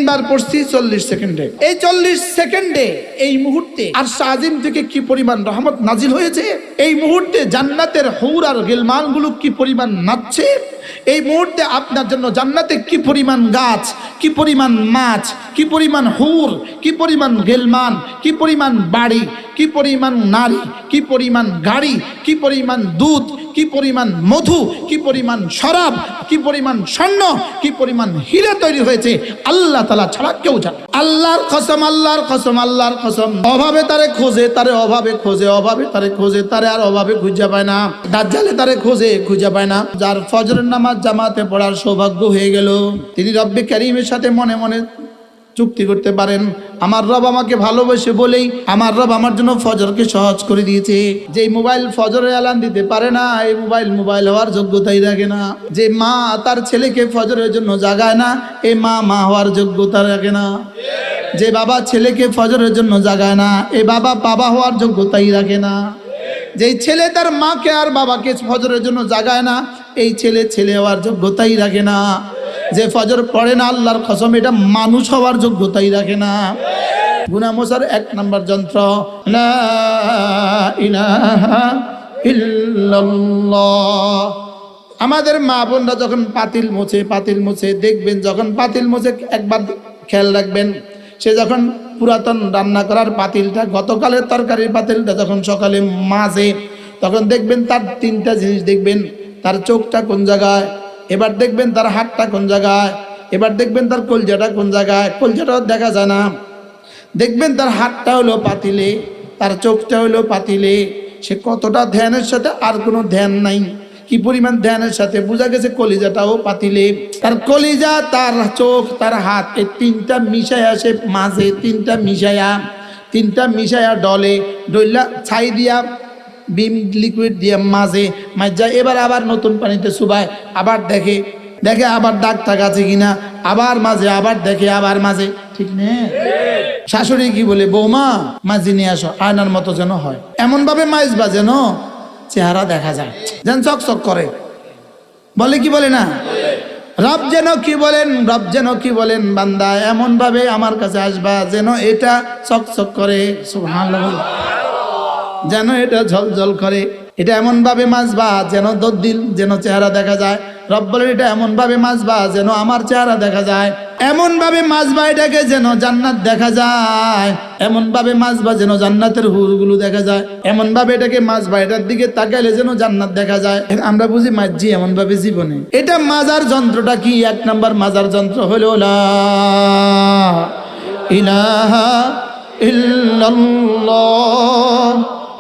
বার পড়ছি 40 সেকেন্ডে। এই 40 সেকেন্ডে এই মুহূর্তে আরশ আজিম থেকে কি পরিমাণ রহমত নাজিল হয়েছে, এই মুহূর্তে জান্নাতের হুর আর গিলমানগুলো কি পরিমাণ নাচছে, এই মুহূর্তে আপনার জন্য জান্নাতে কি পরিমাণ গাছ, কি পরিমাণ মাছ, কি পরিমাণ হুর, কি পরিমাণ গিলমান, কি পরিমাণ বাড়ি, কি পরিমাণ নারী, কি পরিমাণ গাড়ি, কি পরিমাণ দুধ, কি পরিমাণ মধু, কি পরিমাণ শরাব, কি পরিমাণ স্বর্ণ, কি পরিমাণ হীরা তৈরি হয়েছে আল্লাহ তাআলা ছাড়া কেউ জানে। আল্লাহর কসম, আল্লাহর কসম, আল্লাহর কসম, অভাবে তারে খোঁজে, তারে অভাবে খোঁজে, অভাবে তারে খোঁজে, তারে আর অভাবে খুঁজে পায় না। দাজ্জালে তারে খোঁজে, খুঁজে পায় না। যার ফজরের নামাজ জামাতে পড়ার সৌভাগ্য হয়ে গেল, তিনি রব্বে কারীমের সাথে মনে মনে চুক্তি করতে পারেন, আমার রব আমাকে ভালোবাসে বলেই আমার রব আমার জন্য ফজরকে সহজ করে দিয়েছে। যে মোবাইল ফজরের অ্যালার্ম দিতে পারে না, এই মোবাইল হওয়ার যোগ্যতাই রাখে না। যে মা তার ছেলেকে ফজরের জন্য জাগায় না, এই মা হওয়ার যোগ্যতা রাখে না। যে বাবা ছেলেকে ফজরের জন্য জাগায় না, এই বাবা হওয়ার যোগ্যতাই রাখে না। যেই ছেলে তার মাকে আর বাবাকে ফজরের জন্য জাগায় না, এই ছেলে হওয়ার যোগ্যতাই রাখে না। যে ফজর পড়ে না, আল্লাহর কসম এটা মানুষ হওয়ার যোগ্যতাই রাখে না। গুনাহ মোছার 1 নম্বর যন্ত্র লা ইলাহা ইল্লাল্লাহ। আমাদের মা বোনরা যখন পাতিল মোছে দেখবেন, যখন পাতিল মোছে একবার খেয়াল রাখবেন, সে যখন পুরাতন রান্না করার পাতিলটা, গতকালের তরকারির পাতিলটা যখন সকালে মাজে, তখন দেখবেন তার 3টা জিনিস দেখবেন। তার চোখটা কোন জায়গায়, এবার দেখবেন তার হাতটা কোন জায়গায়, এবার দেখবেন তার কলজাটা কোন জায়গায়, কলজাটাও দেখা যায় না। দেখবেন তার হাতটা হলো পাতিলে, তার চোখটা হলো পাতিলে। সে কতটা ধ্যানের সাথে, আর কোনো ধ্যান নাই। কি পরিমাণ ধ্যানের সাথে, বোঝা গেছে কলিজাটাও পাতিলে। তার কলিজা, তার চোখ, তার হাত, এই 3টা মিশায়া সে মাঝে, 3টা মিশায়া ডইলা ছাই দিয়া বিম লিকুইড দিয়ে মাঝে মাজা, এবার আবার নতুন পানিতে চুবায়, আবার দেখে আবার দাগ টাগ আছে কিনা, আবার মাঝে, আবার দেখে, আবার মাঝে। ঠিক না? শাশুড়ি কি বলে, বৌমা মাঝে নিয়ে আসো, আয়নার মতো যেন হয়, এমন ভাবে মাজবা যেন চেহারা দেখা যায়, যেন চকচক করে। বলে কি বলে না? রব যেন কি বলেন, বান্দা এমন ভাবে আমার কাছে আসবা যেন এটা চকচক করে, সুবহানাল্লাহ, যেন এটা ঝলঝল করে। এটা এমন ভাবে মাজবা যেন দদ্দিল, যেন চেহারা দেখা যায়। রব বলেন এটা এমন ভাবে মাজবা যেন আমার চেহারা দেখা যায়, এমন ভাবে মাজবা এটাকে যেন জান্নাত দেখা যায়, এমন ভাবে মাজবা যেন জান্নাতের হুরগুলো দেখা যায়, এমন ভাবে এটাকে মাজবা, এটার দিকে তাকাইলে যেন জান্নাত দেখা যায়। আমরা বুঝি মাজি এমন ভাবে জীবনে। এটা মাজার যন্ত্রটা কি? 1 নম্বর মাজার যন্ত্র হলো লা ইলাহা ইল্লাল্লাহ।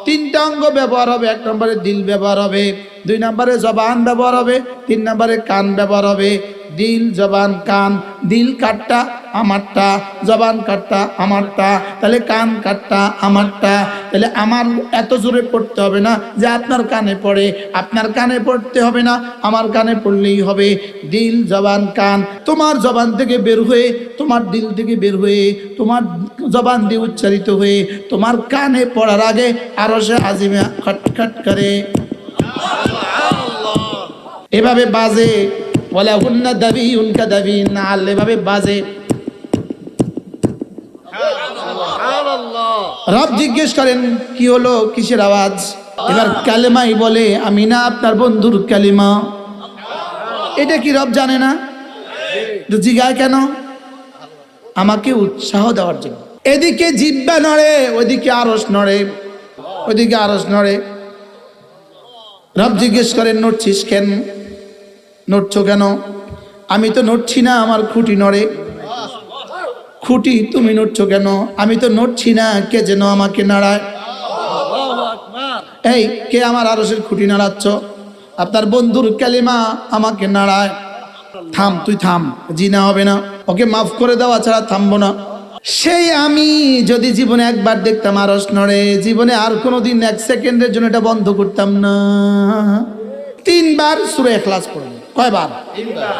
3টা অঙ্গ ব্যবহার হবে। 1 নম্বরে দিল ব্যবহার হবে, 2 নম্বরে জবান ব্যবহার হবে, 3 নম্বরে কান ব্যবহার হবে। দিল, জবান, কান। দিল কাটটা আমারটা, জবান কাটটা আমারটা, তাহলে কান কাটটা আমারটা। তাহলে আমার এত জোরে পড়তে হবে না যে আপনার কানে পড়ে, আপনার কানে পড়তে হবে না, আমার কানে পড়লেই হবে। দিল, জবান, কান তোমার জবান থেকে বের হয়ে, তোমার দিল থেকে বের হয়ে, তোমার জবান দিয়ে উচ্চারিত হয়ে তোমার কানে পড়ার আগে আরশে আজিমে খটখট করে, এভাবে বাজে। বলে হুন্না দাবি উনকা দাবি নাল, এভাবে বাজে। রব জিজ্ঞেস করেন কি হলো, কিসের আওয়াজ? এবার কালেমাই বলে, আমি না আপনার বন্ধুর কালিমা। এটা কি রব জানে না? জিগায় কেন? আমাকে উৎসাহ দেওয়ার জন্য। এদিকে জিহ্বা নড়ে, ওইদিকে আরশ নড়ে, ওইদিকে আরশ নড়ে। রব জিজ্ঞেস করেন নড়ছিস কেন, নড়ছো কেন? আমি তো নড়ছি না, আমার খুঁটি নড়ে। খুঁটি, তুমি নড়ছো কেন? আমি তো নড়ছি না, কে যেন আমাকে নাড়ায়। এই কে আমার আরশের খুঁটি নাড়াচ্ছ? আপনার বন্ধুর কালিমা আমাকে নাড়ায়। থাম, তুই থাম। জি না, হবে না, ওকে মাফ করে দেওয়া ছাড়া থামবো না। সেই আমি যদি জীবনে একবার দেখতাম আরশ নড়ে, জীবনে আর কোনোদিন 1 সেকেন্ডের জন্য এটা বন্ধ করতাম না। 3 বার সূরা ইখলাস পড়ব। কয়বার? 3 বার।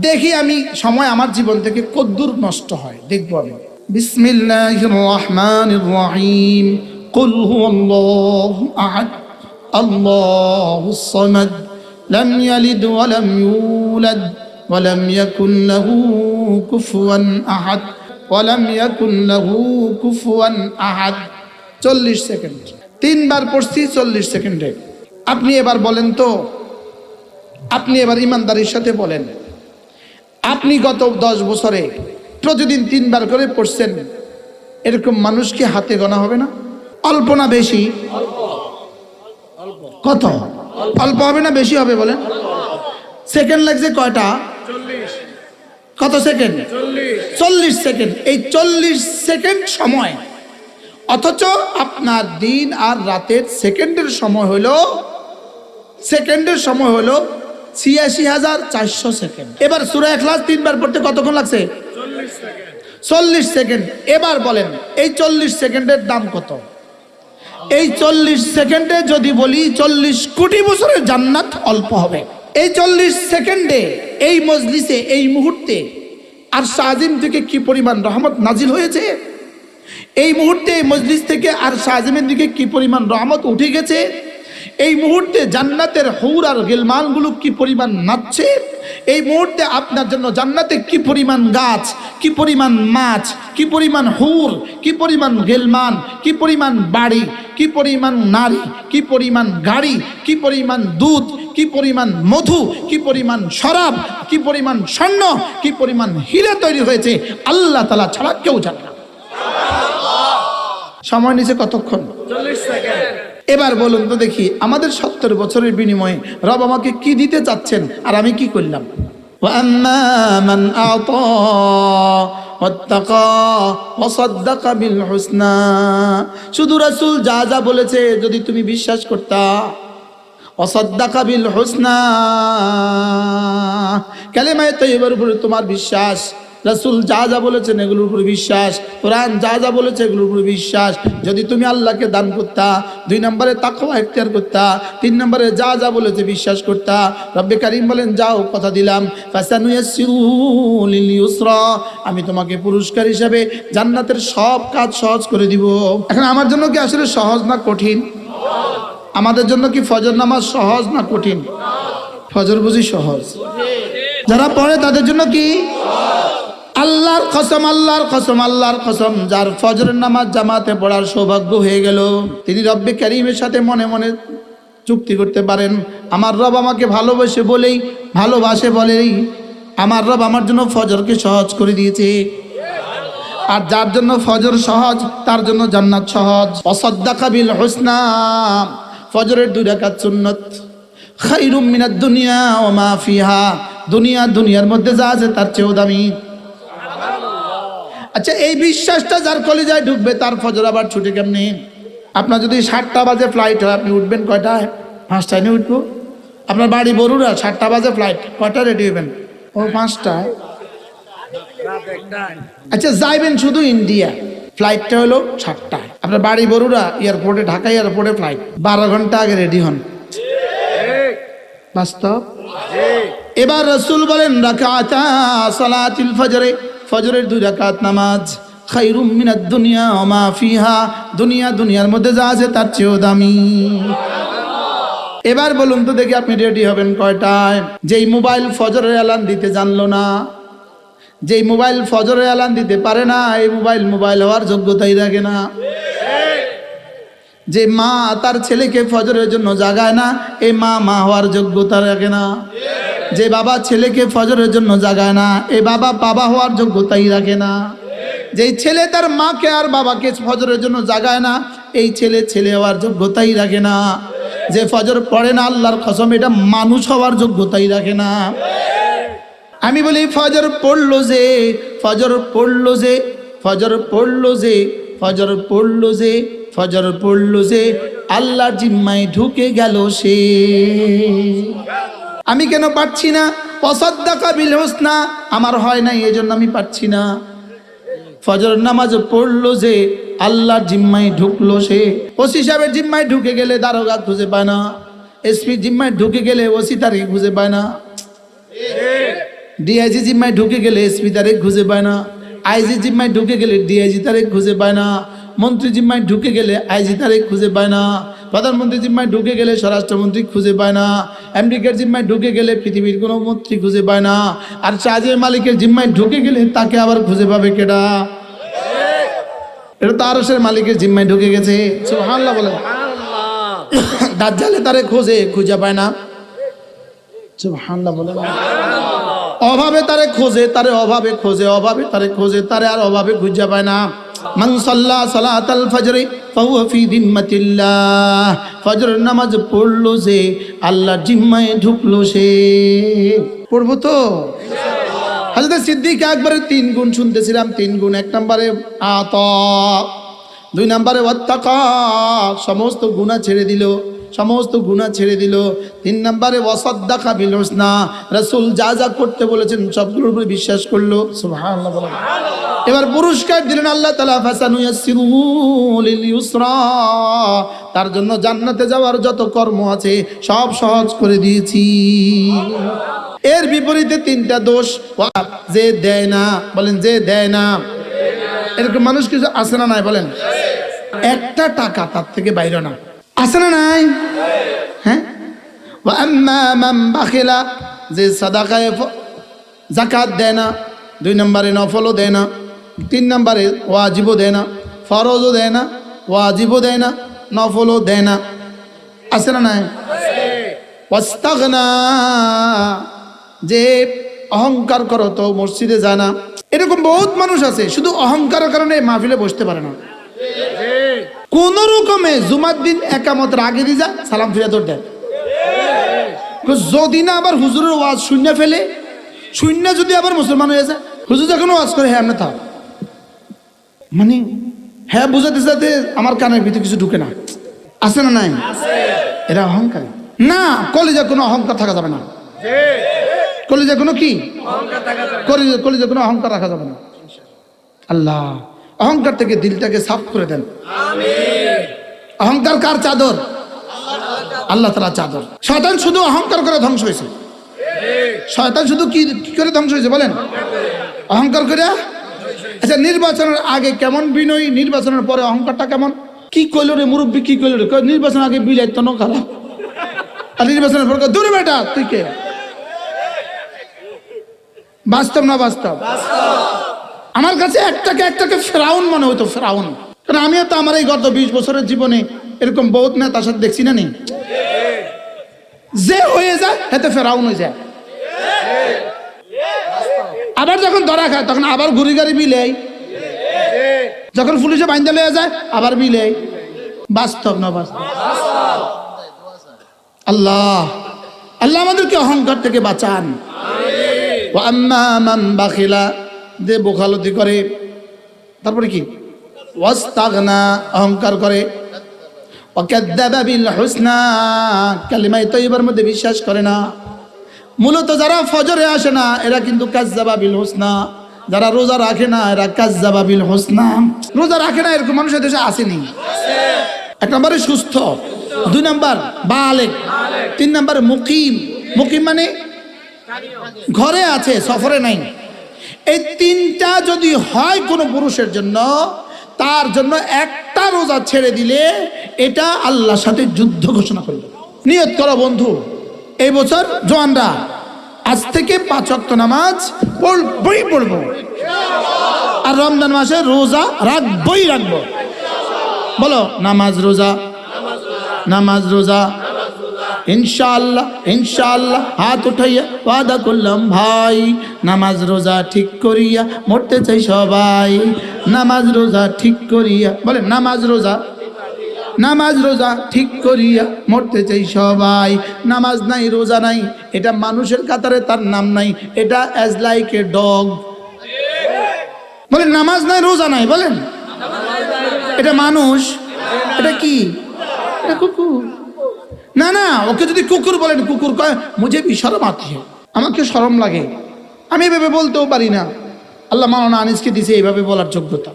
দেখি আমি সময় আমার জীবন থেকে কতদূর নষ্ট হয়, দেখব আমি। বিসমিল্লাহির রহমানির রহিম। কুল হুয়াল্লাহু আহাদ, আল্লাহুস সামাদ, লাম ইয়ালিদ ওয়া লাম ইউলাদ ওয়া লাম ইয়াকুল লাহু কুফুয়ান আহাদ ওয়া লাম ইয়াকুন লাহু কুফুয়ান আহাদ। 40 সেকেন্ড, 3 বার পড়ছি 40 সেকেন্ডে। আপনি এবার বলেন তো, আপনি এবার ইমানদারির সাথে বলেন, আপনি গত 10 বছরে প্রতিদিন 3 বার করে পড়ছেন, এরকম মানুষ কি হাতে গোনা হবে না? অল্প না বেশি? কত? অল্প হবে না বেশি হবে বলেন? সেকেন্ড লাগছে কয়টা? 40। কত সেকেন্ড? 40 সেকেন্ড। এই 40 সেকেন্ড সময়, অথচ আপনার দিন আর রাতের সেকেন্ডের সময় হলো 86,400 সেকেন্ড। এবার সূরা ইখলাস 3 বার পড়তে কতক্ষণ লাগছে? 40 সেকেন্ড। এবার বলেন এই 40 সেকেন্ডের দাম কত? এই 40 সেকেন্ডে যদি বলি 40 কোটি বছরের জান্নাত অল্প হবে। এই 40 সেকেন্ডে এই মজলিসে এই মুহূর্তে আরশ আজিম থেকে কি পরিমাণ রহমত নাজিল হয়েছে, এই মুহূর্তে এই মজলিস থেকে আরশ আজিমের দিকে কি পরিমাণ রহমত উঠে গেছে, এই মুহূর্তে জান্নাতের হুর আর গিলমানগুলো কি পরিমাণ নাচছে, এই মুহূর্তে আপনার জন্য জান্নাতে কি পরিমাণ গাছ, কি পরিমাণ মাছ, কি পরিমাণ হুর, কি পরিমাণ গিলমান, কি পরিমাণ বাড়ি, কি পরিমাণ নারী, কি পরিমাণ গাড়ি, কি পরিমাণ দুধ, কি পরিমাণ মধু, কি পরিমাণ শরাব, কি পরিমাণ স্বর্ণ, কি পরিমাণ হীরা তৈরি হয়েছে আল্লাহ তাআলা ছাড়া কেউ জানে না। সময় নিচে কতক্ষণ? 40 সেকেন্ড। এবার বলুন তো দেখি, আমাদের 70 বছরের বিনিময়ে রব আমাকে কি দিতে চাচ্ছেন আর আমি কি করলাম? وَأَمَّا مَنْ أَعْطَى وَاتَّقَى وَصَدَّقَ بِالْحُسْنَى। শুধু রাসূল যা যা বলেছে যদি তুমি বিশ্বাস করতা, وَصَدَّقَ بِالْحُسْنَى, কালেমায়ে তাইয়্যিবার উপরে তোমার বিশ্বাস, রাসূল যা যা বলেছেন এগুলোর উপর বিশ্বাস, কোরআন যা যা বলেছে এগুলোর উপর বিশ্বাস, যদি তুমি আল্লাহকে দান করতা, 2 নম্বরে তাকওয়া ইখতিয়ার করতা, 3 নম্বরে যা যা বলেছে বিশ্বাস করতা, রব্বে কারীম বলেন যাও কথা দিলাম ফাসানুয়াসসিরু লিল ইউসরা, আমি তোমাকে পুরস্কার হিসেবে জান্নাতের সব কাজ সহজ করে দিব। এখন আমার জন্য কি আসলে সহজ না কঠিন? আমাদের জন্য কি ফজর নামাজ সহজ না কঠিন? ফজর বুঝি সহজ, যারা পড়ে তাদের জন্য কি? আল্লাহর কসম, আল্লাহর কসম, আল্লাহর কসম, যার ফজরের নামাজ জামাতে পড়ার সৌভাগ্য হয়ে গেল, তিনি রব্বে কারীমের সাথে মনে মনে চুক্তি করতে পারেন, আমার রব আমাকে ভালোবাসে বলেই আমার রব আমার জন্য ফজরকে সহজ করে দিয়েছে। আর যার জন্য ফজর সহজ তার জন্য জান্নাত সহজ। ওয়াসাদ্দাকা বিল হুসনা, ফজরের 2 রাকাত সুন্নাত, খায়রুম মিনাদ দুনিয়া ওয়া মা ফিহা, দুনিয়ার মধ্যে যা আছে তার চেয়েও দামি। আচ্ছা, এই বিশ্বাসটা যার কলিজায় ঢুকবে তার ফজর আবার ছুটে কেমনি? আপনার যদি 7টা বাজে ফ্লাইট হয়, আপনি উঠবেন কয়টায়? 5টায় নিয়ে উঠবো। আপনার বাড়ি বরুড়া, 7টা বাজে ফ্লাইট, কয়টা রেডি হবেন? ও 5টায়। আচ্ছা, যাইবেন শুধু ইন্ডিয়া, ফ্লাইটটা হলো 7টায়, আপনার বাড়ি বরুড়া, এয়ারপোর্টে, ঢাকা এয়ারপোর্টে ফ্লাইট, 12 ঘন্টা আগে রেডি হন। বাস্তব। এবার রাসূল বলেন রাকাতা সালাতিল ফজরে, ফজরের 2 রাকাত নামাজ, খায়রুম মিনাদ দুনিয়া ওয়া মা ফিহা, দুনিয়ার মধ্যে যা আছে তার চেয়েও দামি। এবার বলুন তো দেখি আপনি রেডি হবেন কয়টায়? যেই মোবাইল ফজরের অ্যালার্ম দিতে জানলো না, যেই মোবাইল ফজরের অ্যালার্ম দিতে পারে না, এই মোবাইল হওয়ার যোগ্যতাই রাখে না। যে মা তার ছেলেকে ফজরের জন্য জাগায় না, এই মা হওয়ার যোগ্যতা রাখে না। যে বাবা ছেলেকে ফজরের জন্য জাগায় না, এই বাবা হওয়ার যোগ্যতাই রাখে না। যেই ছেলে তার মাকে আর বাবাকে ফজরের জন্য জাগায় না, এই ছেলে হওয়ার যোগ্যতাই রাখে না। যে ফজর পড়ে না, আল্লাহর কসম এটা মানুষ হওয়ার যোগ্যতাই রাখে না। আমি বলি ফজর পড়লো যে আল্লাহর জিম্মায় ঢুকে গেল সে। আমি কেন পারছি না? ওয়াসাদ্দাকা বিল হুসনা, আমার হয় নাই এই জন্য আমি পারছি না। ফজর নামাজ পড়লো যে আল্লাহর জিম্মায় ঢুকলো সে। ওসি সাহেবের জিম্মায় ঢুকে গেলে দারোগা খুঁজে পায় না, এসপি জিম্মায় ঢুকে গেলে ওসি তারে খুঁজে পায় না, ডিআইজি জিম্মায় ঢুকে গেলে এসপি তারে খুঁজে পায় না, আইজি জিম্মায় ঢুকে গেলে ডিআইজি তারে খুঁজে পায় না, মন্ত্রী জিম্মায় ঢুকে গেলে আইজি তারে খুঁজে পায় না, প্রধানমন্ত্রী জিম্মায় ঢুকে গেলে স্বরাষ্ট্রমন্ত্রী খুঁজে পায় না, আমেরিকার জিম্মায় ঢুকে গেলে পৃথিবীর কোনো মন্ত্রী খুঁজে পায় না, আর চাঁদের মালিকের জিম্মায় ঢুকে গেলে তাকে আবার খুঁজে পাবে কেডা? এটা তো আরশের মালিকের জিম্মায় ঢুকে গেছে। সুবহানাল্লাহ বলে। দাজ্জালে তারে খুঁজে পায় না। সুবহানাল্লাহ বলে। অভাবে তারে খোঁজে, তারে অভাবে খোঁজে, অভাবে তারে খোঁজে, তারে আর অভাবে খুঁজে পায় না। মান সাল্লা সালাতাল ফজরি ফাহুয়া ফি জিম্মাতিল্লাহ। ফজরের নামাজ পড়লো যে আল্লাহর জিম্মায় ঢুকলো সে। পড়বো তো হযরত সিদ্দিক আকবরের 3 গুণ শুনতেছিলাম। 3 গুণ। 1 নম্বরে আতা, 2 নম্বরে ওয়াত্তাকা, সমস্ত গুনাহ ছেড়ে দিল, সমস্ত গুনাহ ছেড়ে দিল। 3 নম্বরে ওয়াসাদ্দাকা বিল হুসনা, রাসূল যা যা করতে বলেছেন সবগুলোর উপরে বিশ্বাস করলো। সুবহানাল্লাহ বলেন। এবার পুরস্কার দিলেন আল্লাহ তাআলা, ফাসানুয়াসসিরুহু লিল ইউসরা, তার জন্য জান্নাতে যাওয়ার যত কর্ম আছে সব সহজ করে দিয়েছি। এর বিপরীতে 3টা দোষ, যে দেয় না, বলেন যে দেয় না। এরকম মানুষ কিছু আছে না নাই বলেন? একটা টাকা তার থেকে বাইরে না, আছে না নাই? হ্যাঁ। ওয়া আম্মা মান বাখিলা, যে সাদাকায়ে যাকাত দেয় না, 2 নম্বরে নফলও দেয় না, 3 নম্বরে ওয়াজিবও দেয় না, ফরজও দেয় না, ওয়াজিবও দেয় না, নফলও দেয় না, আছে না নাই? ওয়াস্তাগনা, যে অহংকার করো তো মসজিদে যায় না। এরকম বহুত মানুষ আছে শুধু অহংকারের কারণে মাহফিলে বসতে পারে না। কোন রকমে জুমার দিন একামতের আগে দিয়ে যা সালাম ফিরে তোর দেয়। যদি না আবার হুজুরের ওয়াজ শূন্য ফেলে, শূন্য যদি আবার মুসলমান হয়ে যায়, হুজুর যখন ওয়াজ করে হ্যাঁ আমরা থাক, মানে হ্যাঁ বুঝাতে যাতে আমার কানের ভিতরে কিছু ঢুকে না, আছে না নাই? এরা অহংকারী না। কলিজা কোনো অহংকার থাকা যাবে না। কলিজা কোনো কি কলিজা কোনো অহংকার রাখা যাবে না। আল্লাহ অহংকার থেকে দিলটাকে সাফ করে দেন। অহংকার কার চাদর? আল্লাহ তাআলার চাদর। শয়তান শুধু অহংকার করে ধ্বংস হয়েছে। শয়তান শুধু কি করে ধ্বংস হয়েছে বলেন? অহংকার করে। আচ্ছা, নির্বাচনের আগে কেমন বিনয়ী, নির্বাচনের পরে অহংকারটা কেমন? কি কইল রে মুরব্বী, কি কইল রে? নির্বাচন আগে বিলাই তো খারাপ, আর নির্বাচনের পর দূরে বেটা তুই কে? বাস্তব না বাস্তব? আমার কাছে একটাকে ফেরাউন মনে হইতো, ফেরাউন। কারণ আমিও তো আমার এই গত 20 বছরের জীবনে এরকম বহুত নেতার সাথে দেখছি না নেই, যে হয়ে যায় হেতে ফেরাউন হয়ে যায়। আবার যখন ধরা খায় তখন আবার ঘুরি গাড়ি বিলেই, যখন পুলিশে বাইন্দা লয়ে যায় আবার বিলেই। বাস্তব না বাস্তব? আল্লাহ আল্লাহ আমাদেরকে অহংকার থেকে বাঁচান। ওয়া আম্মা মান বাখিলা, যে বোখালতি করে, তারপরে কি? ওয়াস্তাগনা, অহংকার করে। ওয়া কাযযাবা বিল হুসনা, কালিমায়ে তাইয়্যিবার মধ্যে বিশ্বাস করে না। মূলত যারা ফজরে আসে না এরা কিন্তু কাযযাবা বিল হুসনা, যারা রোজা রাখে না এরা কাযযাবা বিল হুসনা। রোজা রাখে না এরকম মানুষের দেশে আসেনি। 1 নম্বরে সুস্থ, 2 নম্বর বালেগ, 3 নম্বরে মুকিম। মুকিম মানে ঘরে আছে, সফরে নাই। এই 3টা যদি হয় কোনো পুরুষের জন্য, তার জন্য একটা রোজা ছেড়ে দিলে এটা আল্লাহর সাথে যুদ্ধ ঘোষণা করলো। নিয়ত করো বন্ধু, এই বছর জওয়ানরা আজ থেকে 5 ওয়াক্ত নামাজ পড়বো, আর রমজান মাসে রোজা রাখবো। বলো নামাজ রোজা, নামাজ রোজা, ইনশাআল্লাহ ইনশাআল্লাহ। হাত উঠাইয়া ওয়াদা করলাম ভাই, নামাজ রোজা ঠিক করিয়া মরতে চাই সবাই। নামাজ রোজা ঠিক করিয়া, বলে নামাজ রোজা, নামাজ রোজা ঠিক করিয়া মরতে চাই সবাই। নামাজ নাই রোজা নাই, এটা মানুষের কাতারে তার নাম নাই, এটা অ্যাজ লাইক এ ডগ। বলেন নামাজ নাই রোজা নাই, বলেন এটা মানুষ, এটা কি? এটা কুকুর। না না, ওকে যদি কুকুর বলেন, কুকুর কয় মুঝে भी शर्म आती है, আমাকে শরম লাগে, আমি এভাবে বলতেও পারি না। আল্লাহ মাওলানা আনিসকে দিয়েছে এইভাবে বলার যোগ্যতা,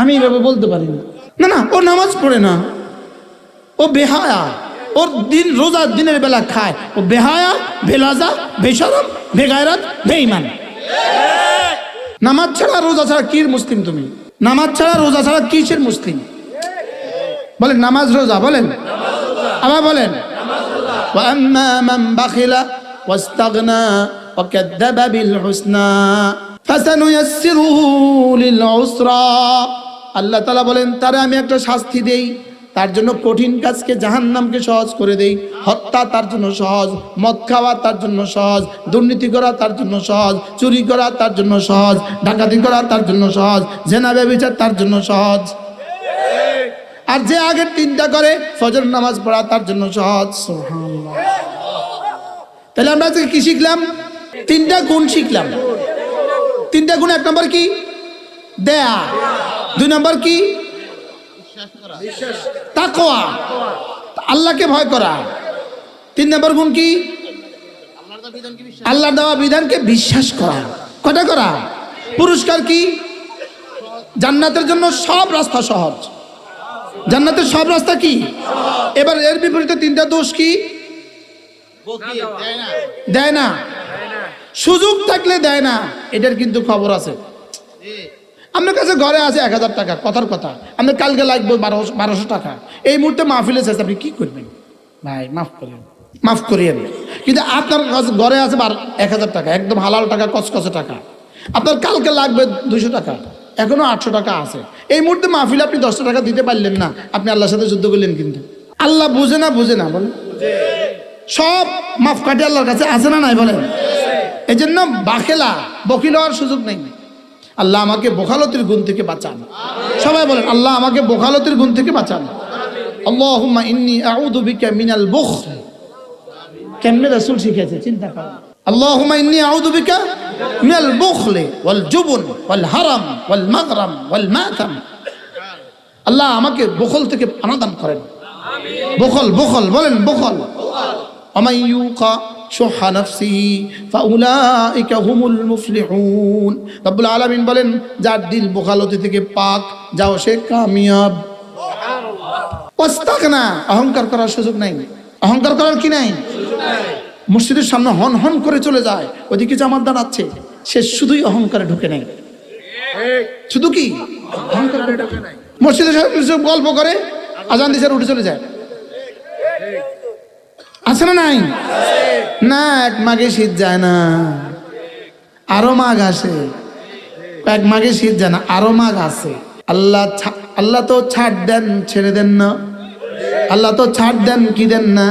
আমি এইভাবে বলতে পারি না। না না, ও নামাজ পড়ে না, ও বেহায়া, ওর দিন রোজা দিনের বেলা খায়, ও বেহায়া, বেলাজা, বেশরম, বেগায়রাত, বেঈমান। নামাজ ছাড়া রোজা ছাড়া কি মুসলিম তুমি? নামাজ ছাড়া রোজা ছাড়া কিসের মুসলিম? বলেন নামাজ রোজা, বলেন আবার বলেন। ওয়া আম্মা মান বাখিলা ওয়াস্তাগনা ওয়া কাযাবা বিল হুসনা ফাসানুয়াসসিরুহু লিল উসরা। আল্লাহ তাআলা বলেন তারে আমি একটা শাস্তি দেই, তার জন্য কঠিন কাজকে জাহান্নামকে সহজ করে দেই। হত্যা তার জন্য সহজ, মদ খাওয়া তার জন্য সহজ, দুর্নীতি করা তার জন্য সহজ, চুরি করা তার জন্য সহজ, ডাকাতি করা তার জন্য সহজ, জেনা ব্যভিচার তার জন্য সহজ। আর যে আগের তিনটা করে ফজর নামাজ পড়া তার জন্য সহজ। সুবহানাল্লাহ। তাহলে আমরা আজকে কি শিখলাম? তিনটা গুণ শিখলাম। তিনটা গুণ, এক নম্বর কি? দেয়া। দুই নম্বর কি? তাকওয়া, আল্লাহকে ভয় করা। তিন নম্বর গুণ কি? আল্লাহর দেওয়া বিধানকে বিশ্বাস করা। কটা করা? পুরস্কার কি? জান্নাতের জন্য সব রাস্তা সহজ। জান্নাতের সব রাস্তা কি? এবার এর বিপরীতে তিনটা দোষ কি? দেয় না, সুযোগ থাকলে দেয় না, এটার কিন্তু খবর আছে। আপনার কাছে ঘরে আছে 1000 টাকা, কথার কথা আপনার কালকে লাগবে 1200 টাকা, এই মুহূর্তে মাহফিলে শেষ, আপনি কি করবেন? ভাই মাফ করিয়েন। কিন্তু আপনার কাছে ঘরে আছে 1000 টাকা, একদম হালাল টাকা, কসকসে টাকা, আপনার কালকে লাগবে 200 টাকা, এখনো 800 টাকা আছে। এই মুহূর্তে মাহফিলে আপনি 10 টাকা দিতে পারলেন না, আপনি আল্লাহর সাথে যুদ্ধ করলেন। কিন্তু আল্লাহ বুঝে না বলেন? সব মাফ কাটে আল্লাহর কাছে আছে না নাই বলেন? এই জন্য বখিল হওয়ার সুযোগ নেই। আল্লাহ আমাকে বখালতির গুণ থেকে বাঁচান। সবাই বলেন আল্লাহ আমাকে বখালতির গুণ থেকে বাঁচান। আল্লাহুম্মা ইন্নী আউযু বিকা মিনাল বুখল। কেমনে রাসূল শিখেছে চিন্তা করুন। আল্লাহুম্মা ইন্নী আউযু বিকা মিনাল বুখল ওয়াল জুবন ওয়াল হারাম ওয়াল মাগরাম ওয়াল মাতাম। আল্লাহ আমাকে বখল থেকে পানাহ দান করেন। বখল বলেন, বখল। ওয়া ইউকা শুহা নাফসিহি ফাউলাইকা হুমুল মুফলিহুন। রব্বুল আলামিন বলেন যার দিল বখালতি থেকে পাক, যাও সে কামিয়াব। ওয়াস্তাগনা, অহংকার করার সুযোগ নাই। অহংকার করার কি নাই? মসজিদের সামনে হন হন করে চলে যায়, ওদিকে জামাত দাঁড়াচ্ছে, সে শুধুই অহংকারে ঢুকে নাই। শুধু কি অহংকারে ঢুকে নাই? মসজিদের সামনে গল্প করে, আজান দিছে উঠে চলে যায়। আছে না নাই? না, এক মাঘে শীত যায় না, আরো মাঘ আসে। এক মাঘে শীত যায় না, আরো মাঘ আসে। আল্লাহ তো ছাড় দেন, ছেড়ে দেন না। আল্লাহ তো ছাড় দেন, কি দেন না।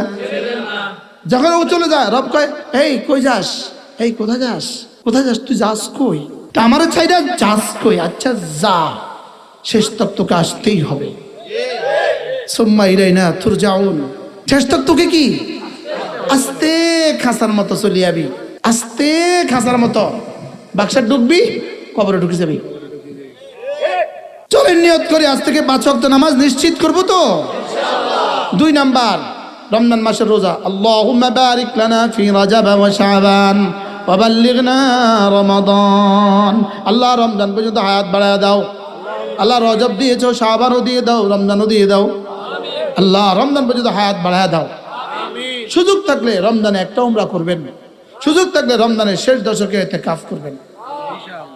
যখন ও চলে যায়, রব কয় এই কই যাস? এই কোথায় যাস? তুই যাস কই? তা আমারও ছাইরা যাস কই? আচ্ছা যা, শেষ তক তোকে আসতেই হবে। সুম্মা ইলাইনা তুরজাউন। শেষ তক তোকে কি আস্তে খাঁচার মতো চলে যাবি, আস্তে খাঁচার মতো বাক্সা ঢুকবি, কবরে ঢুকে যাবি। চলেন নিয়ত করে আজ থেকে 5 ওয়াক্ত নামাজ নিশ্চিত করবো তো ইনশাআল্লাহ। 2 নাম্বার রমজান মাসের রোজা। আল্লাহুম্মা বারিক লানা ফি রাজাব ওয়া শাবান ওয়া বাল্লিগনা রমাদান। আল্লাহ রমজান পর্যন্ত হায়াত বাড়ায়া দাও। আল্লাহ রজব দিয়েছো, শাবানও দিয়ে দাও, রমজানও দিয়ে দাও। আল্লাহ রমজান পর্যন্ত হায়াত বাড়ায়া দাও। সুযোগ থাকলে রমজানে একটা উমরা করবেন, সুযোগ থাকলে রমজানের শেষ দশকে ইতিকাফ করবেন।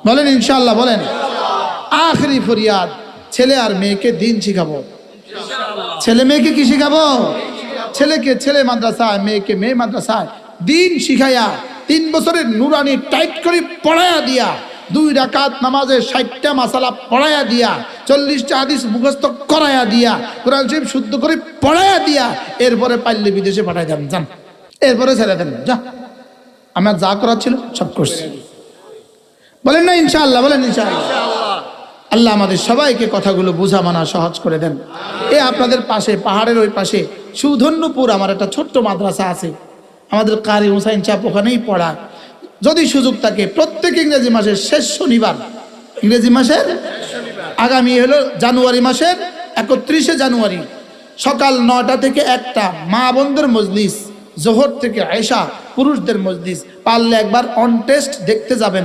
বলেন ইনশাআল্লাহ, বলেন। আখেরি ফরিয়াদ, ছেলে আর মেয়েকে দিন শিখাবো। ছেলে মেয়েকে কি শিখাবো? ছেলেকে ছেলে মাদ্রাসায়, মেয়েকে মেয়ে মাদ্রাসায় দিন শিখাইয়া 3 বছরের নুরানি টাইট করে পড়াইয়া দিয়া, 2 রাকাত নামাজে 60টা মাসালা পড়াইয়া দিয়া, 40টা হাদিস মুখস্থ করাইয়া দিয়া, কোরআন শরীফ শুদ্ধ করে পড়াইয়া দিয়া, এরপরে পাইলে বিদেশে পাঠাই দেন, যান, এরপরে ছেড়ে দেন, যা, আমার যা করার ছিল সব করছি। বলেন না ইনশাআল্লাহ, বলেন ইনশাআল্লাহ। আল্লাহ আমাদের সবাইকে কথাগুলো বোঝা মানা সহজ করে দেন। এ আপনাদের পাশে, পাহাড়ের ওই পাশে সুধন্যপুর আমার একটা ছোট্ট মাদ্রাসা আছে, আমাদের কারি হুসাইন চাপ ওখানেই পড়া। যদি সুযোগ থাকে প্রত্যেক ইংরেজি মাসের শেষ শনিবার, ইংরেজি মাসের আগামী হলো জানুয়ারি মাসের 31শে জানুয়ারি সকাল 9টা থেকে 1টা মা বোনদের মজলিস, জোহর থেকে আয়েশা পুরুষদের মজলিস। পারলে একবার অন টেস্ট দেখতে যাবেন।